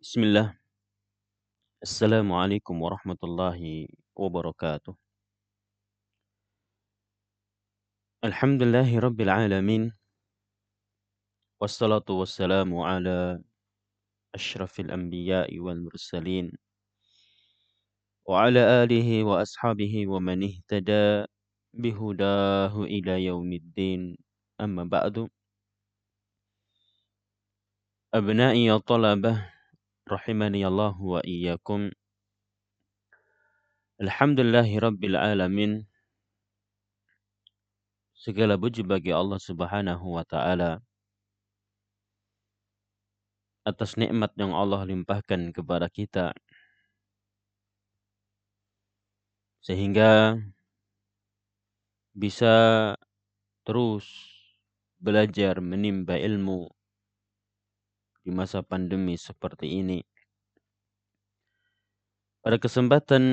Bismillah. Assalamualaikum warahmatullahi wabarakatuh. Alhamdulillahi rabbil alamin. Wassalatu wassalamu ala ashrafil anbiya'i wal mursalin. Wa ala alihi wa ashabihi wa man ihtada bihudahu ila yaumiddin. Amma ba'du. Abna'i ya talabah rahimani Allah wa iyyakum. Alhamdulillahi rabbil alamin. Segala puji bagi Allah Subhanahu wa taala atas nikmat yang Allah limpahkan kepada kita sehingga bisa terus belajar menimba ilmu di masa pandemi seperti ini. Pada kesempatan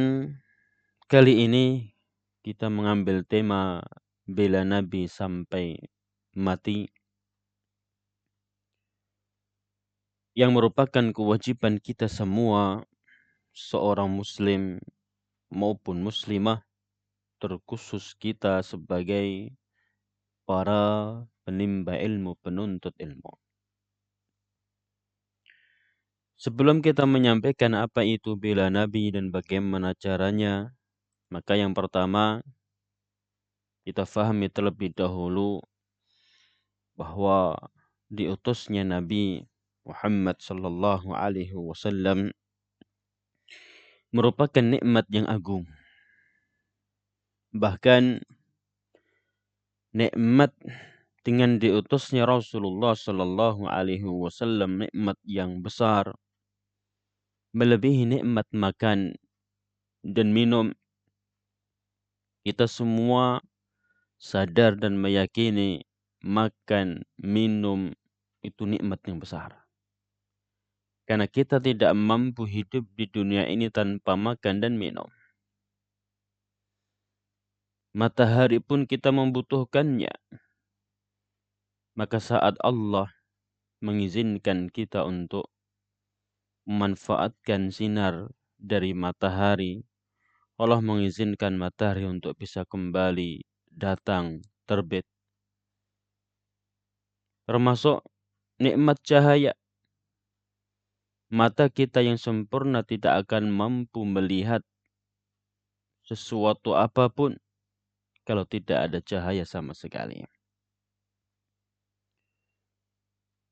kali ini kita mengambil tema bela Nabi sampai mati yang merupakan kewajiban kita semua seorang muslim maupun muslimah, terkhusus kita sebagai para penimba ilmu, penuntut ilmu. Sebelum kita menyampaikan apa itu bela Nabi dan bagaimana caranya, maka yang pertama kita fahami terlebih dahulu bahwa diutusnya Nabi Muhammad sallallahu alaihi wasallam merupakan nikmat yang agung. Bahkan nikmat dengan diutusnya Rasulullah sallallahu alaihi wasallam nikmat yang besar, melebihi nikmat makan dan minum. Kita semua sadar dan meyakini makan, minum itu nikmat yang besar. Karena kita tidak mampu hidup di dunia ini tanpa makan dan minum. Matahari pun kita membutuhkannya. Maka saat Allah mengizinkan kita untuk memanfaatkan sinar dari matahari, Allah mengizinkan matahari untuk bisa kembali datang, terbit. Termasuk nikmat cahaya. Mata kita yang sempurna tidak akan mampu melihat sesuatu apapun kalau tidak ada cahaya sama sekali.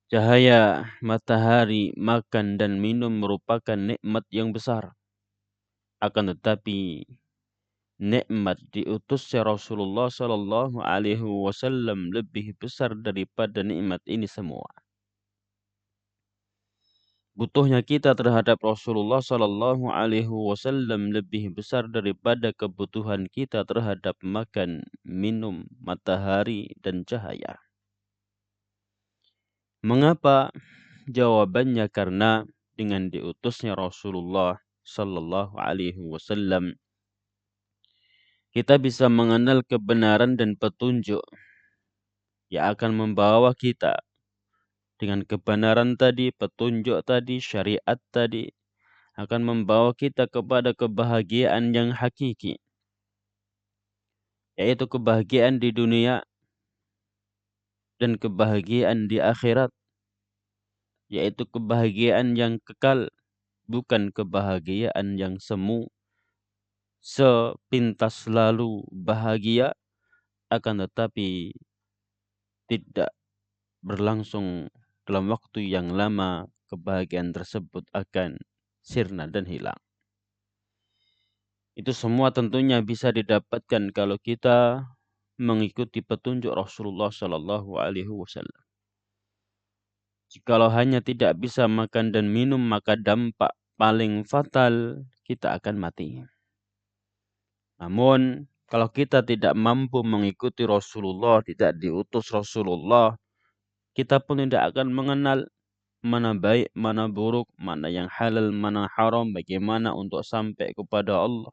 Cahaya matahari, makan dan minum merupakan nikmat yang besar. Akan tetapi nikmat diutusnya Rasulullah sallallahu alaihi wasallam lebih besar daripada nikmat ini semua. Butuhnya kita terhadap Rasulullah sallallahu alaihi wasallam lebih besar daripada kebutuhan kita terhadap makan, minum, matahari dan cahaya. Mengapa? Jawabannya karena dengan diutusnya Rasulullah sallallahu alaihi wasallam kita bisa mengenal kebenaran dan petunjuk yang akan membawa kita dengan kebenaran tadi, petunjuk tadi, syariat tadi akan membawa kita kepada kebahagiaan yang hakiki, yaitu kebahagiaan di dunia dan kebahagiaan di akhirat, yaitu kebahagiaan yang kekal, bukan kebahagiaan yang semu, sepintas lalu bahagia, akan tetapi tidak berlangsung dalam waktu yang lama, kebahagiaan tersebut akan sirna dan hilang. Itu semua tentunya bisa didapatkan kalau kita mengikuti petunjuk Rasulullah sallallahu alaihi wasallam. Jikalau hanya tidak bisa makan dan minum, maka dampak paling fatal kita akan mati. Namun kalau kita tidak mampu mengikuti Rasulullah, tidak diutus Rasulullah, kita pun tidak akan mengenal mana baik, mana buruk, mana yang halal, mana haram, bagaimana untuk sampai kepada Allah.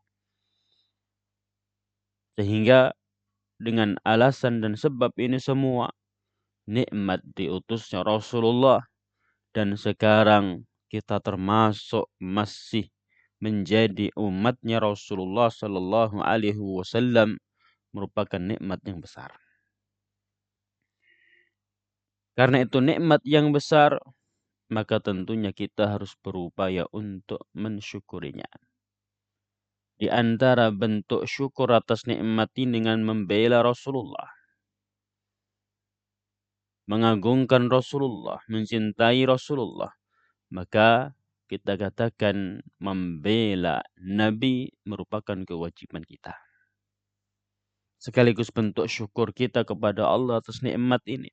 Sehingga dengan alasan dan sebab ini semua, nikmat diutusnya Rasulullah dan sekarang kita termasuk masih menjadi umatnya Rasulullah sallallahu alaihi wasallam merupakan nikmat yang besar. Karena itu nikmat yang besar, maka tentunya kita harus berupaya untuk mensyukurinya. Di antara bentuk syukur atas nikmat ini dengan membela Rasulullah, mengagungkan Rasulullah, mencintai Rasulullah, maka kita katakan membela Nabi merupakan kewajiban kita. Sekaligus bentuk syukur kita kepada Allah atas nikmat ini.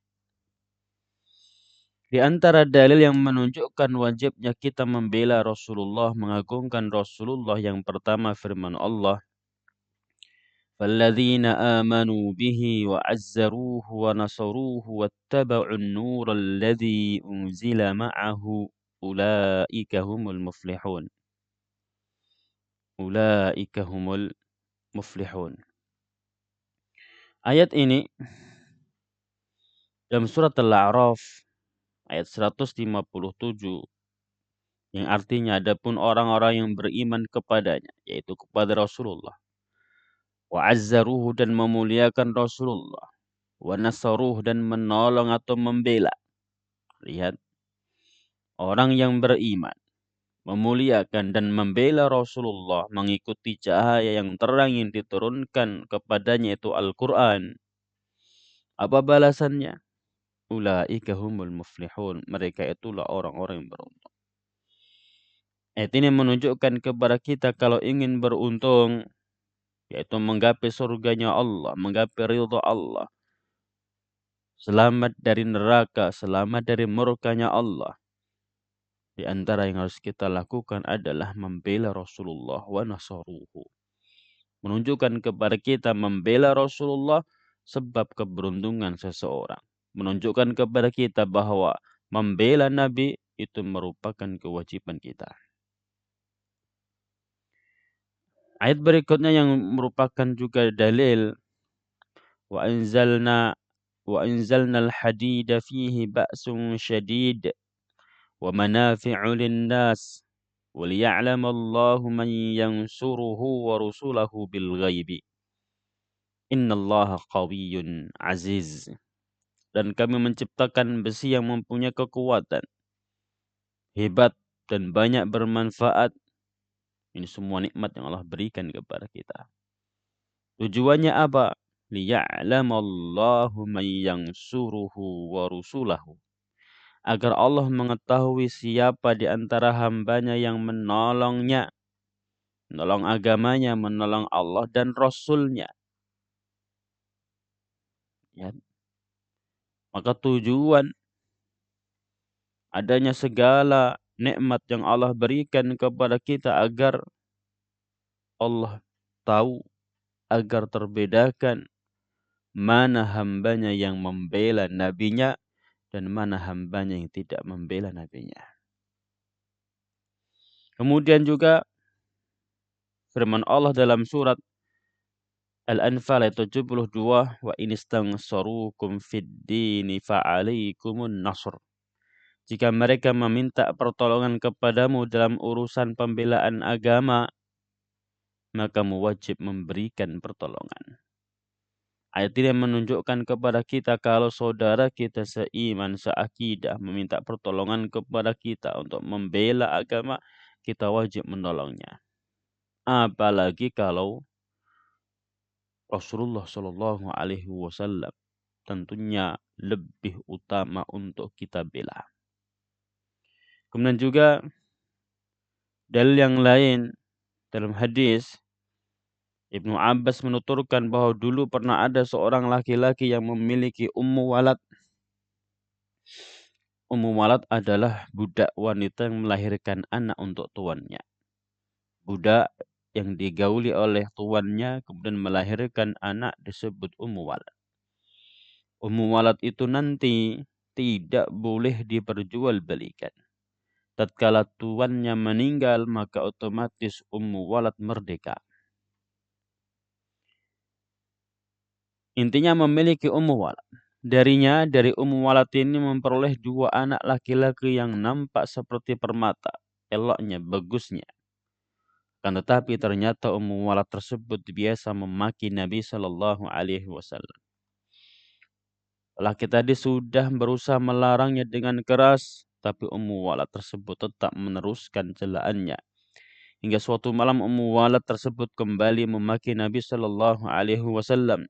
Di antara dalil yang menunjukkan wajibnya kita membela Rasulullah, mengagungkan Rasulullah, yang pertama firman Allah, فَالَّذِينَ آمَنُوا بِهِ وَعَزَّرُوهُ وَنَصَرُوهُ وَاتَّبَعُوا النُّورَ الَّذِي أُنْزِلَ مَعَهُ أُولَئِكَ هُمُ الْمُفْلِحُونَ. أُولَئِكَ هُمُ الْمُفْلِحُونَ. Ayat ini dalam surat Al-A'raf ayat 157, yang artinya adapun orang-orang yang beriman kepadanya, yaitu kepada Rasulullah, wa azzaruhu, dan memuliakan Rasulullah, wa nasaruhu, dan menolong atau membela. Lihat, orang yang beriman memuliakan dan membela Rasulullah, mengikuti cahaya yang terang yang diturunkan kepadanya, itu Al-Quran. Apa balasannya? Ulaika humul muflihun. Mereka itulah orang-orang yang beruntung. Ayat ini menunjukkan kepada kita kalau ingin beruntung, yaitu menggapai surganya Allah, menggapai ridha Allah, selamat dari neraka, selamat dari murkanya Allah. Di antara yang harus kita lakukan adalah membela Rasulullah wa nasaruhu. Menunjukkan kepada kita membela Rasulullah sebab keberuntungan seseorang. Menunjukkan kepada kita bahwa membela Nabi itu merupakan kewajiban kita. Ayat berikutnya yang merupakan juga dalil, wa anzalna al-hadida fihi ba'sun syadid wa manafi'u lin-nas wa liya'lam Allahu man yansuruhu wa rusulahu bil ghaibi innallaha qawiyyun aziz. Dan kami menciptakan besi yang mempunyai kekuatan hebat dan banyak bermanfaat. Ini semua nikmat yang Allah berikan kepada kita. Tujuannya apa? Liya'lamallahu man yansuruhu wa rusulahu. Agar Allah mengetahui siapa di antara hambanya yang menolongnya, menolong agamanya, menolong Allah dan Rasulnya. Ya. Maka tujuan adanya segala nikmat yang Allah berikan kepada kita agar Allah tahu, agar terbedakan mana hambanya yang membela nabinya dan mana hambanya yang tidak membela nabinya. Kemudian juga firman Allah dalam surat Al-Anfal ayat 72, wa inistansarukum fid dini fa'alaikumun nasr. Jika mereka meminta pertolongan kepadamu dalam urusan pembelaan agama, maka kamu wajib memberikan pertolongan. Ayat ini menunjukkan kepada kita kalau saudara kita seiman, seakidah meminta pertolongan kepada kita untuk membela agama, kita wajib menolongnya. Apalagi kalau Rasulullah Shallallahu Alaihi Wasallam tentunya lebih utama untuk kita bela. Kemudian juga dalil yang lain dalam hadis, Ibnu Abbas menuturkan bahwa dulu pernah ada seorang laki-laki yang memiliki ummu walad. Ummu walad adalah budak wanita yang melahirkan anak untuk tuannya. Budak yang digauli oleh tuannya kemudian melahirkan anak disebut ummu walad. Ummu walad itu nanti tidak boleh diperjualbelikan. Tatkala tuannya meninggal, maka otomatis ummu walad merdeka. Intinya memiliki ummu walad. Darinya, dari Ummu Walad ini memperoleh 2 anak laki-laki yang nampak seperti permata, eloknya, bagusnya. Kan tetapi ternyata Ummu Walad tersebut biasa memaki Nabi Shallallahu Alaihi Wasallam. Laki tadi sudah berusaha melarangnya dengan keras, tapi Ummu Walad tersebut tetap meneruskan celaannya. Hingga suatu malam Ummu Walad tersebut kembali memaki Nabi Shallallahu Alaihi Wasallam.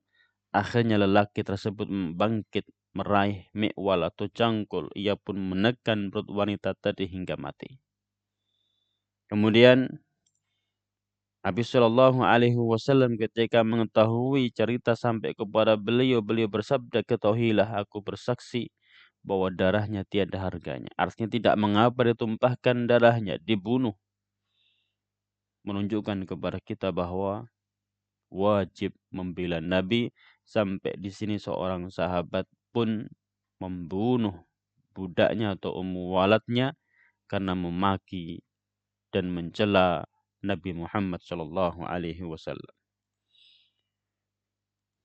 Akhirnya lelaki tersebut bangkit meraih mikwal atau cangkul. Ia pun menekan perut wanita tadi hingga mati. Kemudian Nabi Shallallahu Alaihi Wasallam ketika mengetahui cerita sampai kepada beliau bersabda, ketahuilah aku bersaksi bahwa darahnya tiada harganya. Artinya tidak mengapa ditumpahkan darahnya, dibunuh. Menunjukkan kepada kita bahwa wajib membela Nabi. Sampai di sini seorang sahabat pun membunuh budaknya atau Ummu Waladnya karena memaki dan mencela Nabi Muhammad sallallahu alaihi wasallam.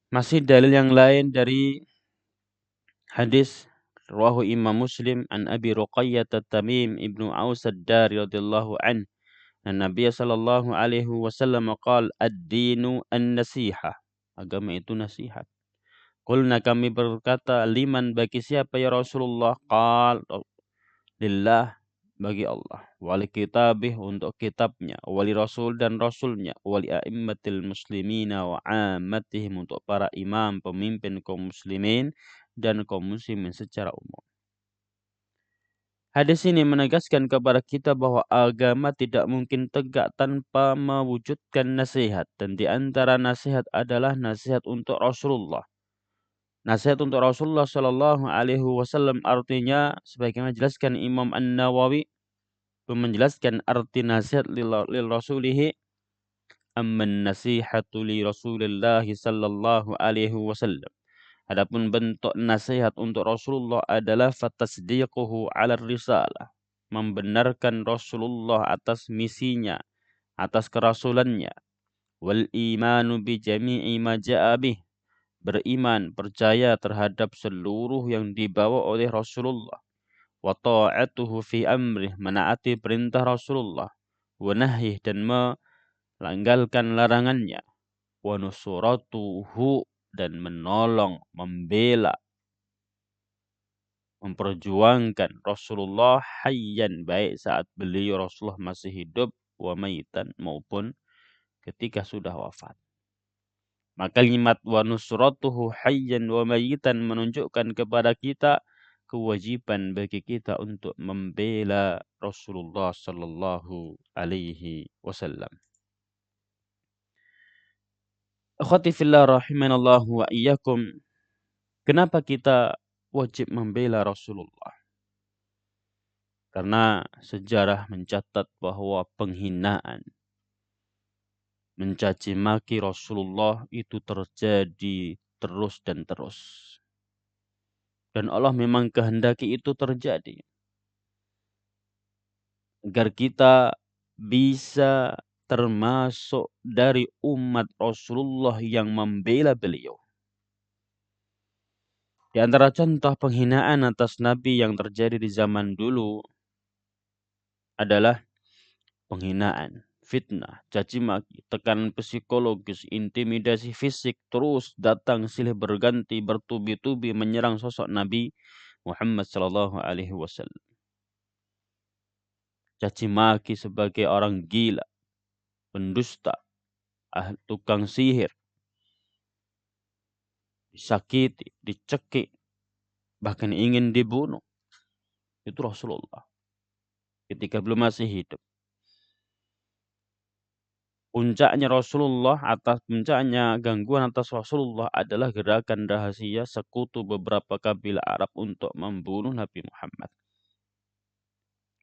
Masih dalil yang lain dari hadis rawahu Imam Muslim an Abi Ruqayyah Tamim ibnu Aus ad-Dari radhiyallahu an. Nabi sallallahu alaihi wasallam qala ad-dinu an-nasihah. Agama itu nasihat. Qulna, kami berkata, liman, bagi siapa ya Rasulullah? Qal, lillah, bagi Allah. Wali kitabih, untuk kitabnya. Wali rasul dan rasulnya. Wali a'immatil muslimina wa ammatihim, untuk para imam, pemimpin kaum muslimin dan kaum muslimin secara umum. Hadis ini menegaskan kepada kita bahwa agama tidak mungkin tegak tanpa mewujudkan nasihat. Dan di antara nasihat adalah nasihat untuk Rasulullah. Nasihat untuk Rasulullah Shallallahu Alaihi Wasallam artinya, sebagaimana jelaskan Imam An-Nawawi menjelaskan arti nasihat lil Rasulihi, amman nasihatu li Rasulillah Sallallahu Alaihi Wasallam. Adapun bentuk nasihat untuk Rasulullah adalah fatasdiquhu ala risalah, membenarkan Rasulullah atas misinya, atas kerasulannya, wal imanu bi jami'i ma ja'a bih, beriman, percaya terhadap seluruh yang dibawa oleh Rasulullah. Wa ta'atuhu fi amrih, menaati perintah Rasulullah. Wa nahyih, dan melanggalkan larangannya. Wa nusuratuhu, dan menolong, membela, memperjuangkan Rasulullah hayyan, baik saat beliau Rasulullah masih hidup, wa maitan, maupun ketika sudah wafat. Maka kalimat wa nusratuhu hayyan wa mayitan menunjukkan kepada kita kewajiban bagi kita untuk membela Rasulullah sallallahu alaihi wasallam. Akhwati fillah rahimanallahu wa iyyakum. Kenapa kita wajib membela Rasulullah? Karena sejarah mencatat bahwa penghinaan, mencaci maki Rasulullah itu terjadi terus dan terus. Dan Allah memang kehendaki itu terjadi. Agar kita bisa termasuk dari umat Rasulullah yang membela beliau. Di antara contoh penghinaan atas Nabi yang terjadi di zaman dulu adalah penghinaan, fitnah, caci maki, tekanan psikologis, intimidasi fisik terus datang silih berganti bertubi-tubi menyerang sosok Nabi Muhammad sallallahu alaihi wasallam. Caci maki sebagai orang gila, pendusta, tukang sihir, disakiti, dicekik, bahkan ingin dibunuh. Itu Rasulullah ketika belum masih hidup. Puncaknya gangguan atas Rasulullah adalah gerakan rahasia sekutu beberapa kabilah Arab untuk membunuh Nabi Muhammad.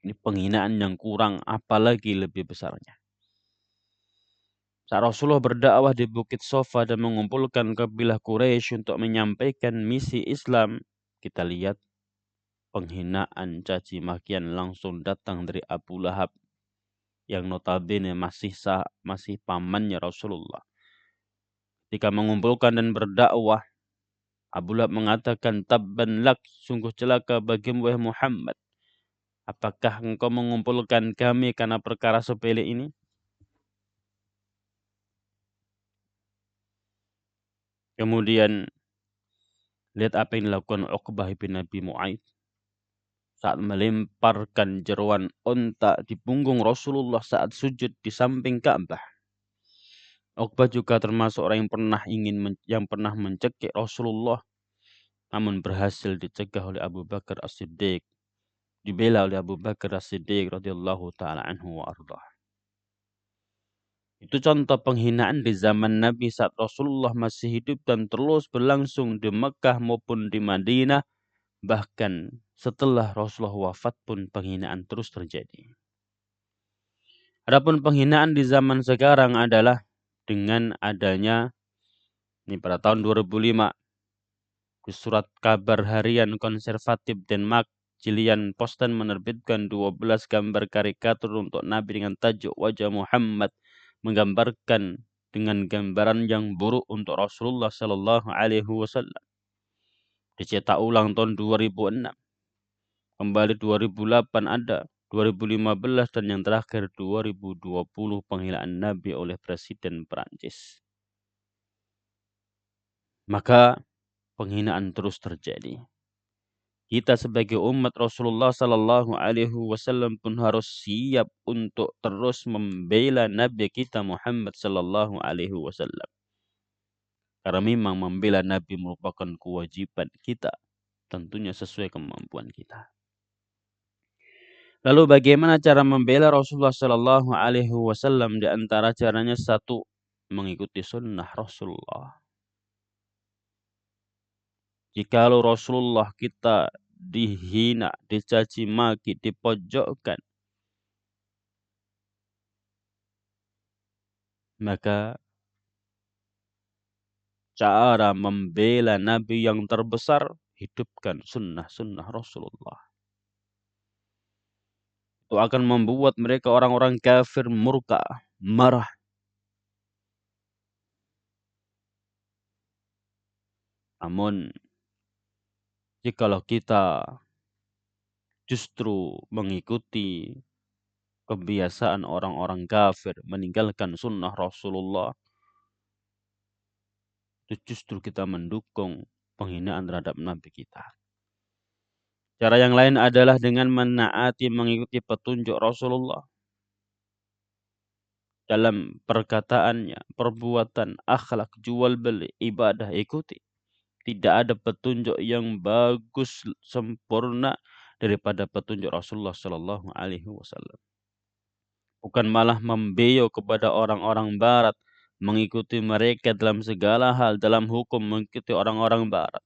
Ini penghinaan yang kurang, apalagi lebih besarnya. Saat Rasulullah berdakwah di Bukit Sofa dan mengumpulkan kabilah Quraisy untuk menyampaikan misi Islam, kita lihat penghinaan, caci makian langsung datang dari Abu Lahab yang notabene masih pamannya Rasulullah. Ketika mengumpulkan dan berdakwah, Abu Lahab mengatakan, "Tabban lak, sungguh celaka bagimu wahai Muhammad. Apakah engkau mengumpulkan kami karena perkara sepele ini?" Kemudian lihat apa yang dilakukan Uqbah bin Abi Mu'aid saat melemparkan jeruan unta di punggung Rasulullah saat sujud di samping Ka'bah. Uqbah juga termasuk orang yang pernah mencekik Rasulullah, namun berhasil dicegah oleh Abu Bakar As-Siddiq, dibela oleh Abu Bakar As-Siddiq radhiyallahu taala anhu wa ardhah. Itu contoh penghinaan di zaman Nabi saat Rasulullah masih hidup dan terus berlangsung di Mekah maupun di Madinah. Bahkan setelah Rasulullah wafat pun penghinaan terus terjadi. Adapun penghinaan di zaman sekarang adalah dengan adanya ini pada tahun 2005 di surat kabar harian konservatif Denmark, Jillian Posten menerbitkan 12 gambar karikatur untuk Nabi dengan tajuk wajah Muhammad, menggambarkan dengan gambaran yang buruk untuk Rasulullah Sallallahu Alaihi Wasallam. Dicetak ulang tahun 2006, kembali 2008 ada, 2015 dan yang terakhir 2020 penghinaan Nabi oleh Presiden Perancis. Maka penghinaan terus terjadi. Kita sebagai umat Rasulullah Sallallahu Alaihi Wasallam pun harus siap untuk terus membela Nabi kita Muhammad Sallallahu Alaihi Wasallam. Karena memang membela Nabi merupakan kewajiban kita, tentunya sesuai kemampuan kita. Lalu bagaimana cara membela Rasulullah Sallallahu Alaihi Wasallam? Di antara caranya satu, mengikuti sunnah Rasulullah. Jikalau Rasulullah kita dihina, dicaci maki, dipojokkan, maka cara membela Nabi yang terbesar, hidupkan sunnah-sunnah Rasulullah. Itu akan membuat mereka orang-orang kafir murka, marah. Namun, jikalau kita justru mengikuti kebiasaan orang-orang kafir, meninggalkan sunnah Rasulullah, itu justru kita mendukung penghinaan terhadap Nabi kita. Cara yang lain adalah dengan menaati mengikuti petunjuk Rasulullah dalam perkataannya, perbuatan, akhlak, jual beli, ibadah, ikuti. Tidak ada petunjuk yang bagus sempurna daripada petunjuk Rasulullah Sallallahu Alaihi Wasallam. Bukan malah membeo kepada orang-orang Barat, mengikuti mereka dalam segala hal, dalam hukum mengikuti orang-orang Barat.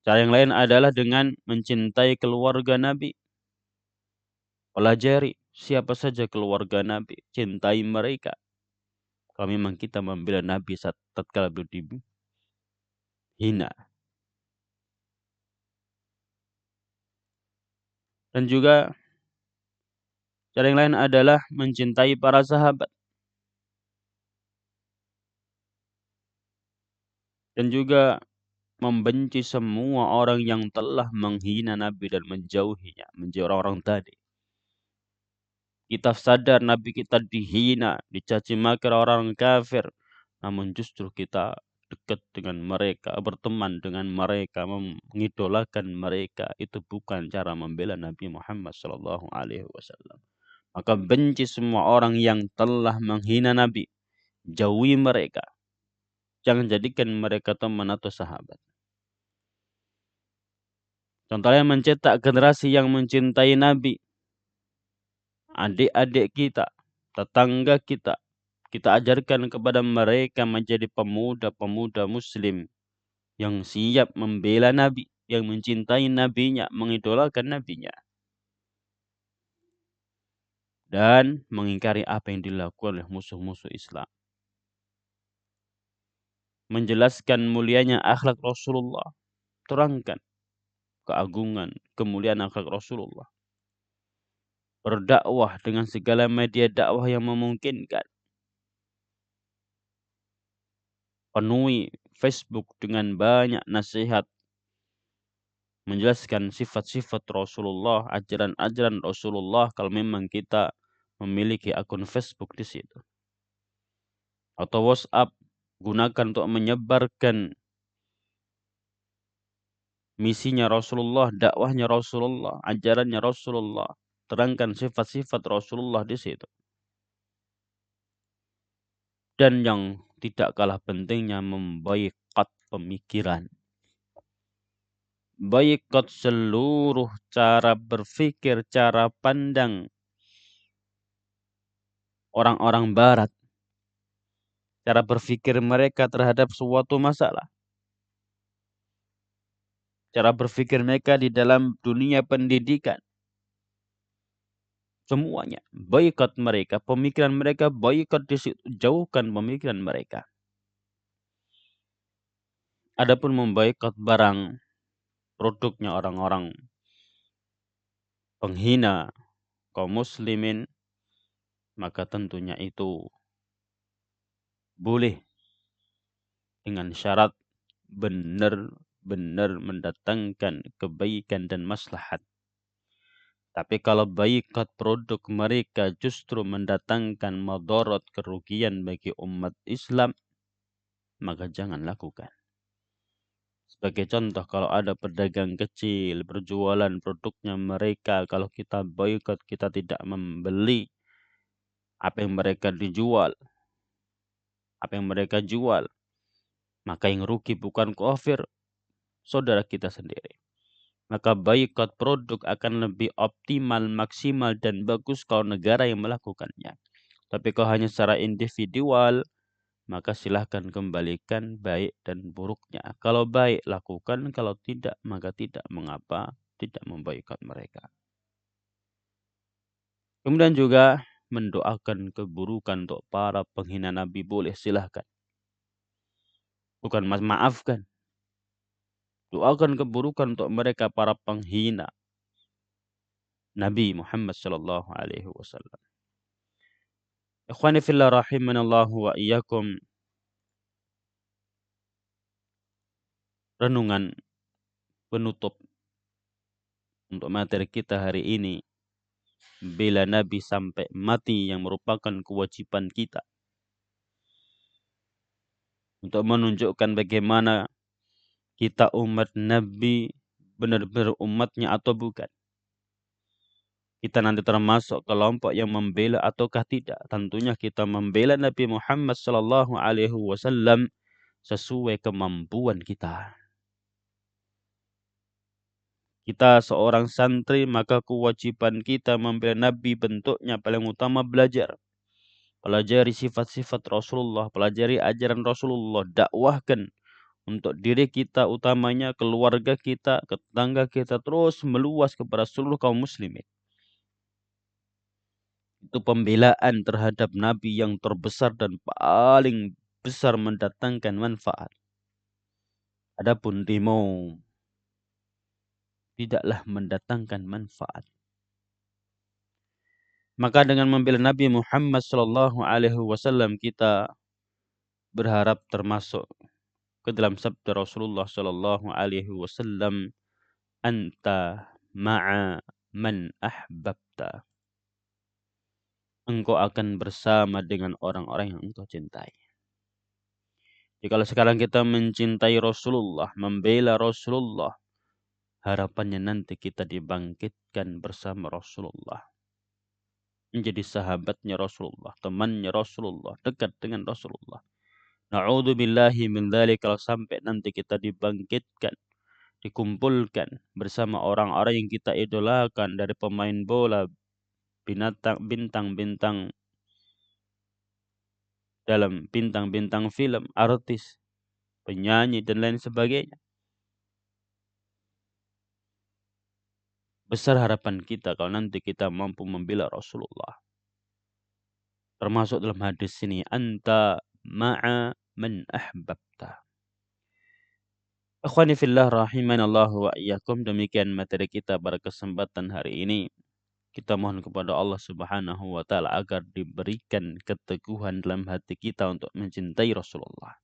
Cara yang lain adalah dengan mencintai keluarga Nabi. Pelajari siapa saja keluarga Nabi, cintai mereka. Kalau memang kita membela Nabi saat tatkala beliau dihina. Dan juga cara yang lain adalah mencintai para sahabat. Dan juga membenci semua orang yang telah menghina Nabi dan menjauhinya, menjauhi orang-orang tadi. Kita sadar Nabi kita dihina, dicaci maki orang kafir, namun justru kita dekat dengan mereka, berteman dengan mereka, mengidolakan mereka. Itu bukan cara membela Nabi Muhammad Sallallahu Alaihi Wasallam. Maka benci semua orang yang telah menghina Nabi, jauhi mereka. Jangan jadikan mereka teman atau sahabat. Contohnya mencetak generasi yang mencintai Nabi. Adik-adik kita, tetangga kita ajarkan kepada mereka menjadi pemuda-pemuda muslim yang siap membela Nabi, yang mencintai Nabinya, mengidolakan Nabinya. Dan mengingkari apa yang dilakukan oleh musuh-musuh Islam. Menjelaskan mulianya akhlak Rasulullah. Terangkan keagungan, kemuliaan akhlak Rasulullah. Berdakwah dengan segala media dakwah yang memungkinkan. penuhi Facebook dengan banyak nasihat menjelaskan sifat-sifat Rasulullah, ajaran-ajaran Rasulullah kalau memang kita memiliki akun Facebook di situ. Atau WhatsApp, gunakan untuk menyebarkan misinya Rasulullah, dakwahnya Rasulullah, ajarannya Rasulullah. Terangkan sifat-sifat Rasulullah di situ. Dan yang tidak kalah pentingnya membaikat pemikiran. Boikot seluruh cara berpikir, cara pandang orang-orang barat. Cara berpikir mereka terhadap suatu masalah. Cara berpikir mereka di dalam dunia pendidikan. Semuanya. Boikot mereka, pemikiran mereka, boikot di situ. Jauhkan pemikiran mereka. Adapun memboikot barang produknya orang-orang penghina kaum muslimin, maka tentunya itu boleh dengan syarat benar-benar mendatangkan kebaikan dan maslahat. Tapi kalau boikot produk mereka justru mendatangkan madarat, kerugian bagi umat Islam, maka jangan lakukan. Sebagai contoh, kalau ada pedagang kecil berjualan produknya mereka, kalau kita boikot, kita tidak membeli apa yang mereka dijual, apa yang mereka jual, maka yang rugi bukan kafir, saudara kita sendiri. Maka boikot produk akan lebih optimal, maksimal, dan bagus kalau negara yang melakukannya. Tapi kalau hanya secara individual, maka silahkan kembalikan baik dan buruknya. Kalau baik, lakukan. Kalau tidak, maka tidak mengapa tidak memboikot mereka. Kemudian juga mendoakan keburukan untuk para penghina Nabi, boleh, silahkan. Bukan maafkan. Doakan keburukan untuk mereka para penghina Nabi Muhammad sallallahu alaihi wasallam. Ikhwani fillah rahimanallahu wa iyyakum. Renungan penutup untuk materi kita hari ini, bela Nabi sampai mati, yang merupakan kewajiban kita untuk menunjukkan bagaimana kita umat Nabi benar-benar umatnya atau bukan. Kita nanti termasuk kelompok yang membela ataukah tidak. Tentunya kita membela Nabi Muhammad sallallahu alaihi wasallam sesuai kemampuan kita. Kita seorang santri, maka kewajiban kita membela Nabi bentuknya paling utama belajar. Pelajari sifat-sifat Rasulullah, pelajari ajaran Rasulullah, dakwahkan untuk diri kita utamanya, keluarga kita, tetangga kita, terus meluas kepada seluruh kaum muslimin. Itu pembelaan terhadap Nabi yang terbesar dan paling besar mendatangkan manfaat. Adapun demo tidaklah mendatangkan manfaat. Maka dengan membela Nabi Muhammad sallallahu alaihi wasallam, kita berharap termasuk ke dalam sabda Rasulullah sallallahu alaihi wasallam, anta ma'a man ahbabta. Engkau akan bersama dengan orang-orang yang engkau cintai. Jadi kalau sekarang kita mencintai Rasulullah, membela Rasulullah, harapannya nanti kita dibangkitkan bersama Rasulullah. Menjadi sahabatnya Rasulullah, temannya Rasulullah, dekat dengan Rasulullah. Na'udzubillahi min dzalik, kalau sampai nanti kita dibangkitkan, dikumpulkan bersama orang-orang yang kita idolakan, dari pemain bola, bintang-bintang dalam bintang-bintang film, artis, penyanyi, dan lain sebagainya. Besar harapan kita kalau nanti kita mampu membela Rasulullah. Termasuk dalam hadis ini, anta ma'a man ahbabta. Akhwani fillah rahimanallahu wa iyyakum. Demikian materi kita pada kesempatan hari ini. Kita mohon kepada Allah Subhanahu wa taala agar diberikan keteguhan dalam hati kita untuk mencintai Rasulullah.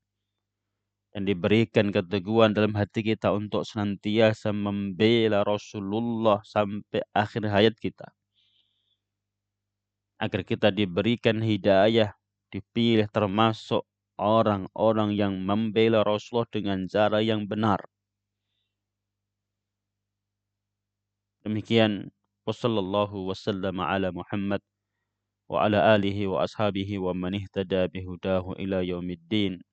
dan diberikan keteguhan dalam hati kita untuk senantiasa membela Rasulullah sampai akhir hayat kita. Agar kita diberikan hidayah, dipilih termasuk orang-orang yang membela Rasulullah dengan cara yang benar. Demikian, wassallallahu wasallam ala Muhammad wa ala alihi wa ashabihi wa man ihtada bihudahu ila yaumiddin.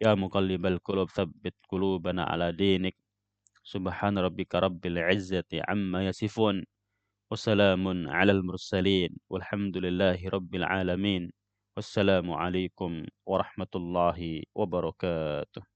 Ya muqallibal qulub tsabbit qulubana ala dinik. Subhana rabbika rabbil izzati amma yasifun. Wassalamun alal mursalin. Walhamdulillahi rabbil alamin. Wassalamu alaikum warahmatullahi wabarakatuh.